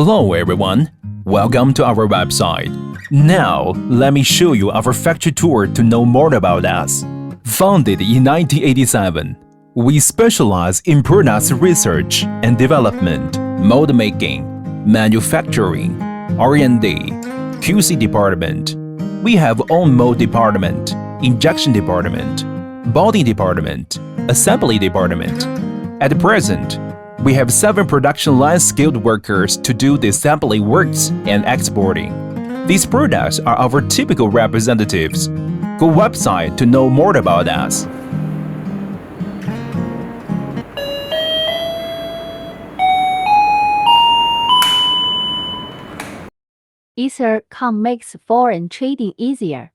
Hello everyone, welcome to our website. Now, let me show you our factory tour to know more about us. Founded in 1987, we specialize in products research and development, mold making, manufacturing, R&D, QC department. We have own mold department, injection department, body department, assembly department. At present, we have 7 production line skilled workers to do the assembly works and exporting. These products are our typical representatives. Go website to know more about us. Ether.com makes foreign trading easier.